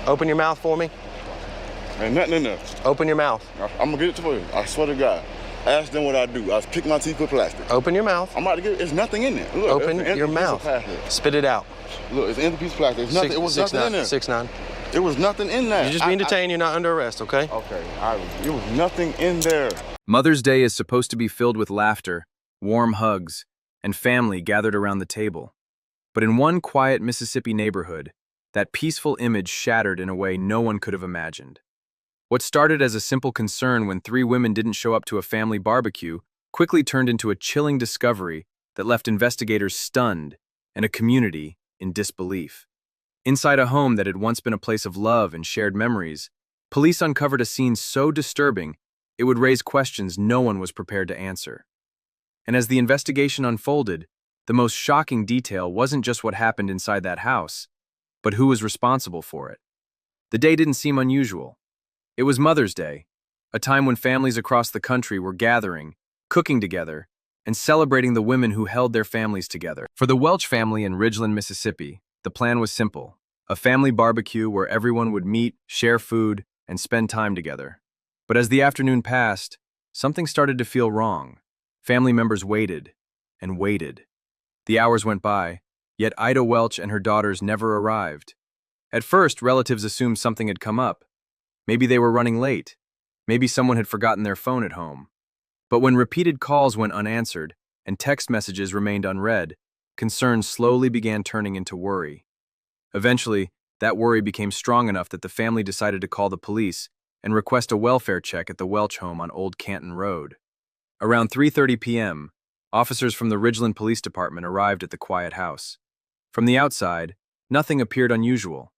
Open your mouth for me. Ain't nothing in there. Open your mouth. I'm gonna get it to you. I swear to God. Ask them what I do. I pick my teeth with plastic. Open your mouth. I'm about to get it. There's nothing in there. Look, Open your mouth. Spit it out. Look, it's an empty piece of plastic. There's nothing. It was nothing in there. 6'9". It was nothing in there. You're just being detained. You're not under arrest, okay? Okay. It was nothing in there. Mother's Day is supposed to be filled with laughter, warm hugs, and family gathered around the table. But in one quiet Mississippi neighborhood, that peaceful image shattered in a way no one could have imagined. What started as a simple concern when 3 women didn't show up to a family barbecue quickly turned into a chilling discovery that left investigators stunned and a community in disbelief. Inside a home that had once been a place of love and shared memories, police uncovered a scene so disturbing it would raise questions no one was prepared to answer. And as the investigation unfolded, the most shocking detail wasn't just what happened inside that house, but who was responsible for it. The day didn't seem unusual. It was Mother's Day, a time when families across the country were gathering, cooking together, and celebrating the women who held their families together. For the Welch family in Ridgeland, Mississippi, the plan was simple: a family barbecue where everyone would meet, share food, and spend time together. But as the afternoon passed, something started to feel wrong. Family members waited and waited. The hours went by, yet Ida Welch and her daughters never arrived. At first, relatives assumed something had come up. Maybe they were running late. Maybe someone had forgotten their phone at home. But when repeated calls went unanswered and text messages remained unread, concerns slowly began turning into worry. Eventually, that worry became strong enough that the family decided to call the police and request a welfare check at the Welch home on Old Canton Road. Around 3:30 p.m., officers from the Ridgeland Police Department arrived at the quiet house. From the outside, nothing appeared unusual.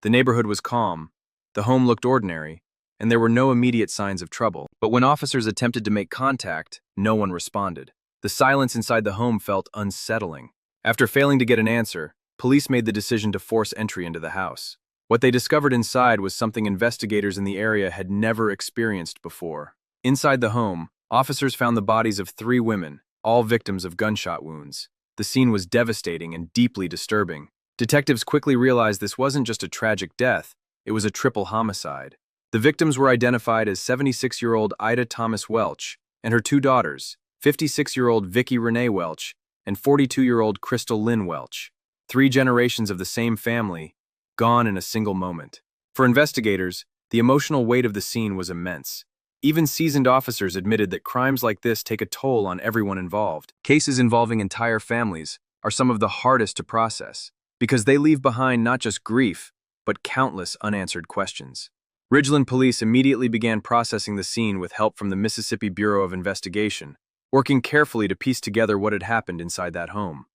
The neighborhood was calm, the home looked ordinary, and there were no immediate signs of trouble. But when officers attempted to make contact, no one responded. The silence inside the home felt unsettling. After failing to get an answer, police made the decision to force entry into the house. What they discovered inside was something investigators in the area had never experienced before. Inside the home, officers found the bodies of 3 women, all victims of gunshot wounds. The scene was devastating and deeply disturbing. Detectives quickly realized this wasn't just a tragic death, it was a triple homicide. The victims were identified as 76-year-old Ida Thomas Welch and her 2 daughters, 56-year-old Vicki Renee Welch and 42-year-old Crystal Lynn Welch. 3 generations of the same family, gone in a single moment. For investigators, the emotional weight of the scene was immense. Even seasoned officers admitted that crimes like this take a toll on everyone involved. Cases involving entire families are some of the hardest to process, because they leave behind not just grief, but countless unanswered questions. Ridgeland police immediately began processing the scene with help from the Mississippi Bureau of Investigation, working carefully to piece together what had happened inside that home.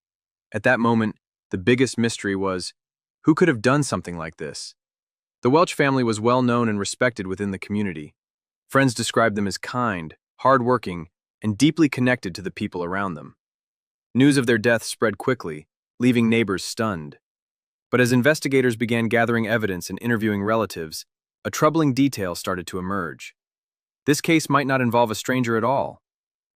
At that moment, the biggest mystery was, who could have done something like this? The Welch family was well known and respected within the community. Friends described them as kind, hardworking, and deeply connected to the people around them. News of their death spread quickly, leaving neighbors stunned. But as investigators began gathering evidence and interviewing relatives, a troubling detail started to emerge. This case might not involve a stranger at all.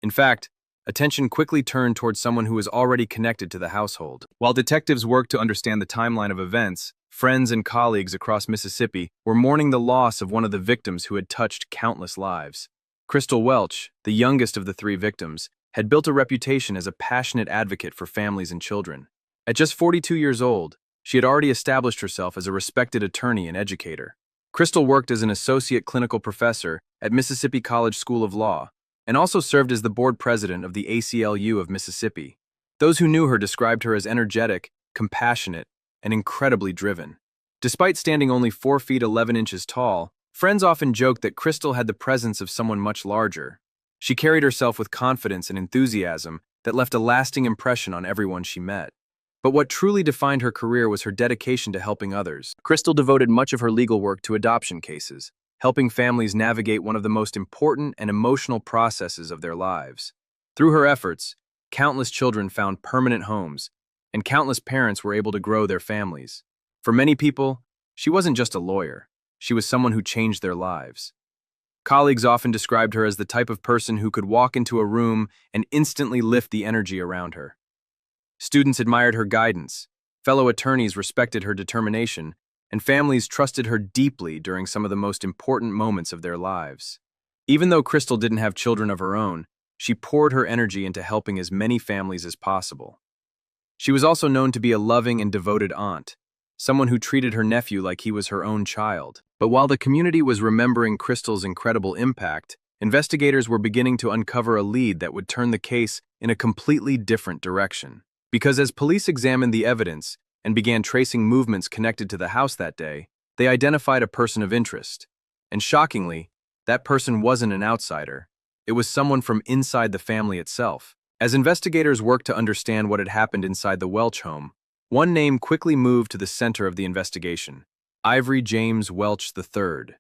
In fact, attention quickly turned towards someone who was already connected to the household. While detectives worked to understand the timeline of events, friends and colleagues across Mississippi were mourning the loss of one of the victims who had touched countless lives. Crystal Welch, the youngest of the 3 victims, had built a reputation as a passionate advocate for families and children. At just 42 years old, she had already established herself as a respected attorney and educator. Crystal worked as an associate clinical professor at Mississippi College School of Law, and also served as the board president of the ACLU of Mississippi. Those who knew her described her as energetic, compassionate, and incredibly driven. Despite standing only 4 feet 11 inches tall, friends often joked that Crystal had the presence of someone much larger. She carried herself with confidence and enthusiasm that left a lasting impression on everyone she met. But what truly defined her career was her dedication to helping others. Crystal devoted much of her legal work to adoption cases, helping families navigate one of the most important and emotional processes of their lives. Through her efforts, countless children found permanent homes, and countless parents were able to grow their families. For many people, she wasn't just a lawyer. She was someone who changed their lives. Colleagues often described her as the type of person who could walk into a room and instantly lift the energy around her. Students admired her guidance, fellow attorneys respected her determination, and families trusted her deeply during some of the most important moments of their lives. Even though Crystal didn't have children of her own, she poured her energy into helping as many families as possible. She was also known to be a loving and devoted aunt, someone who treated her nephew like he was her own child. But while the community was remembering Crystal's incredible impact, investigators were beginning to uncover a lead that would turn the case in a completely different direction. Because as police examined the evidence and began tracing movements connected to the house that day, they identified a person of interest. And shockingly, that person wasn't an outsider. It was someone from inside the family itself. As investigators worked to understand what had happened inside the Welch home, one name quickly moved to the center of the investigation: Ivory James Welch III.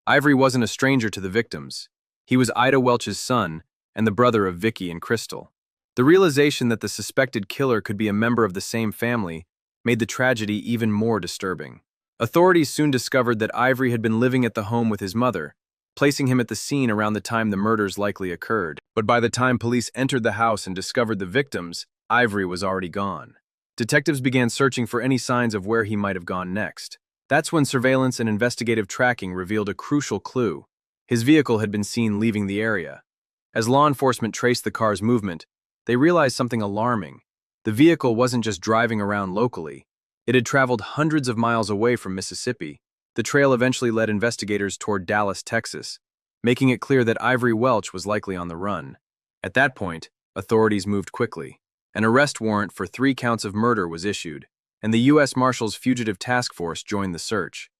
Ivory wasn't a stranger to the victims. He was Ida Welch's son and the brother of Vicky and Crystal. The realization that the suspected killer could be a member of the same family made the tragedy even more disturbing. Authorities soon discovered that Ivory had been living at the home with his mother, placing him at the scene around the time the murders likely occurred. But by the time police entered the house and discovered the victims, Ivory was already gone. Detectives began searching for any signs of where he might have gone next. That's when surveillance and investigative tracking revealed a crucial clue. His vehicle had been seen leaving the area. As law enforcement traced the car's movement, they realized something alarming. The vehicle wasn't just driving around locally. It had traveled hundreds of miles away from Mississippi. The trail eventually led investigators toward Dallas, Texas, making it clear that Ivory Welch was likely on the run. At that point, authorities moved quickly. An arrest warrant for 3 counts of murder was issued, and the U.S. Marshals Fugitive Task Force joined the search.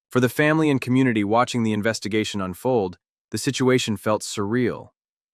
For the family and community watching the investigation unfold, the situation felt surreal.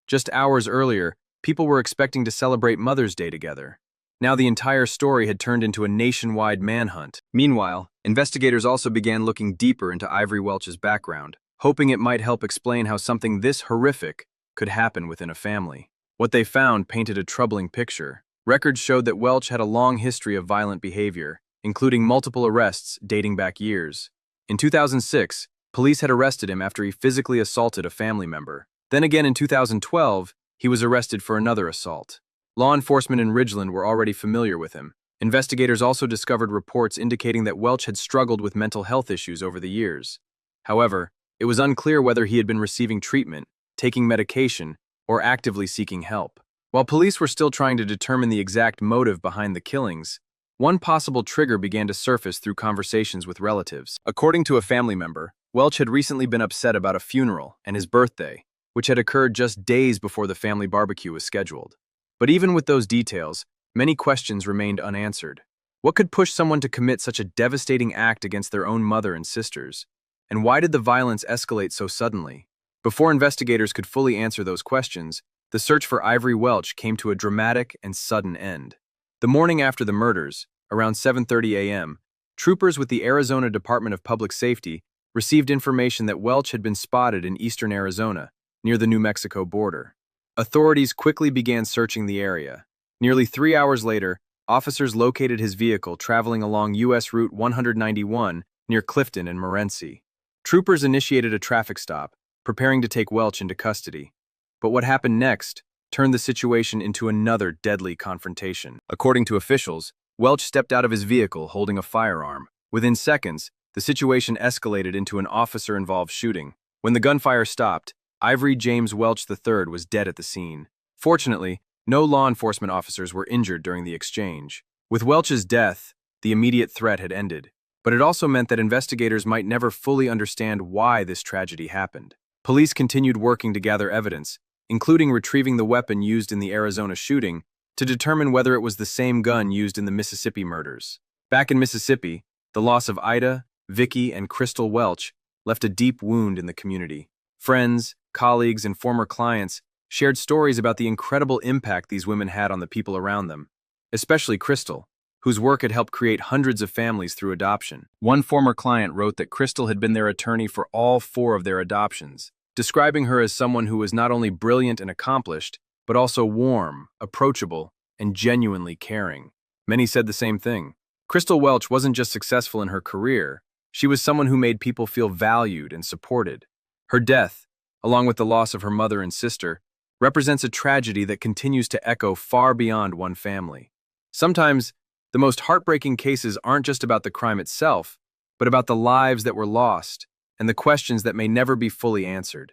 Just hours earlier, people were expecting to celebrate Mother's Day together. Now the entire story had turned into a nationwide manhunt. Meanwhile, investigators also began looking deeper into Ivory Welch's background, hoping it might help explain how something this horrific could happen within a family. What they found painted a troubling picture. Records showed that Welch had a long history of violent behavior, including multiple arrests dating back years. In 2006, police had arrested him after he physically assaulted a family member. Then again in 2012, he was arrested for another assault. Law enforcement in Ridgeland were already familiar with him. Investigators also discovered reports indicating that Welch had struggled with mental health issues over the years. However, it was unclear whether he had been receiving treatment, taking medication, or actively seeking help. While police were still trying to determine the exact motive behind the killings, one possible trigger began to surface through conversations with relatives. According to a family member, Welch had recently been upset about a funeral and his birthday, which had occurred just days before the family barbecue was scheduled. But even with those details, many questions remained unanswered. What could push someone to commit such a devastating act against their own mother and sisters? And why did the violence escalate so suddenly? Before investigators could fully answer those questions, the search for Ivory Welch came to a dramatic and sudden end. The morning after the murders, around 7:30 a.m., troopers with the Arizona Department of Public Safety received information that Welch had been spotted in eastern Arizona, near the New Mexico border. Authorities quickly began searching the area. Nearly 3 hours later, officers located his vehicle traveling along U.S. Route 191 near Clifton and Morenci. Troopers initiated a traffic stop, preparing to take Welch into custody. But what happened next turned the situation into another deadly confrontation. According to officials, Welch stepped out of his vehicle holding a firearm. Within seconds, the situation escalated into an officer-involved shooting. When the gunfire stopped, Ivory James Welch III was dead at the scene. Fortunately, no law enforcement officers were injured during the exchange. With Welch's death, the immediate threat had ended. But it also meant that investigators might never fully understand why this tragedy happened. Police continued working to gather evidence, including retrieving the weapon used in the Arizona shooting, to determine whether it was the same gun used in the Mississippi murders. Back in Mississippi, the loss of Ida, Vicky, and Crystal Welch left a deep wound in the community. Friends, colleagues, and former clients shared stories about the incredible impact these women had on the people around them, especially Crystal, whose work had helped create hundreds of families through adoption. One former client wrote that Crystal had been their attorney for all 4 of their adoptions, describing her as someone who was not only brilliant and accomplished, but also warm, approachable, and genuinely caring. Many said the same thing. Crystal Welch wasn't just successful in her career, she was someone who made people feel valued and supported. Her death, along with the loss of her mother and sister, represents a tragedy that continues to echo far beyond one family. Sometimes, the most heartbreaking cases aren't just about the crime itself, but about the lives that were lost and the questions that may never be fully answered.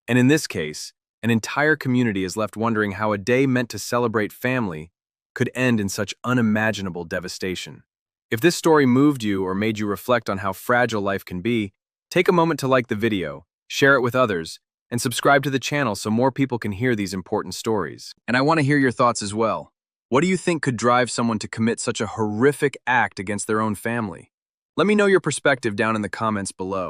And in this case, an entire community is left wondering how a day meant to celebrate family could end in such unimaginable devastation. If this story moved you or made you reflect on how fragile life can be, take a moment to like the video, share it with others, and subscribe to the channel so more people can hear these important stories. And I want to hear your thoughts as well. What do you think could drive someone to commit such a horrific act against their own family? Let me know your perspective down in the comments below.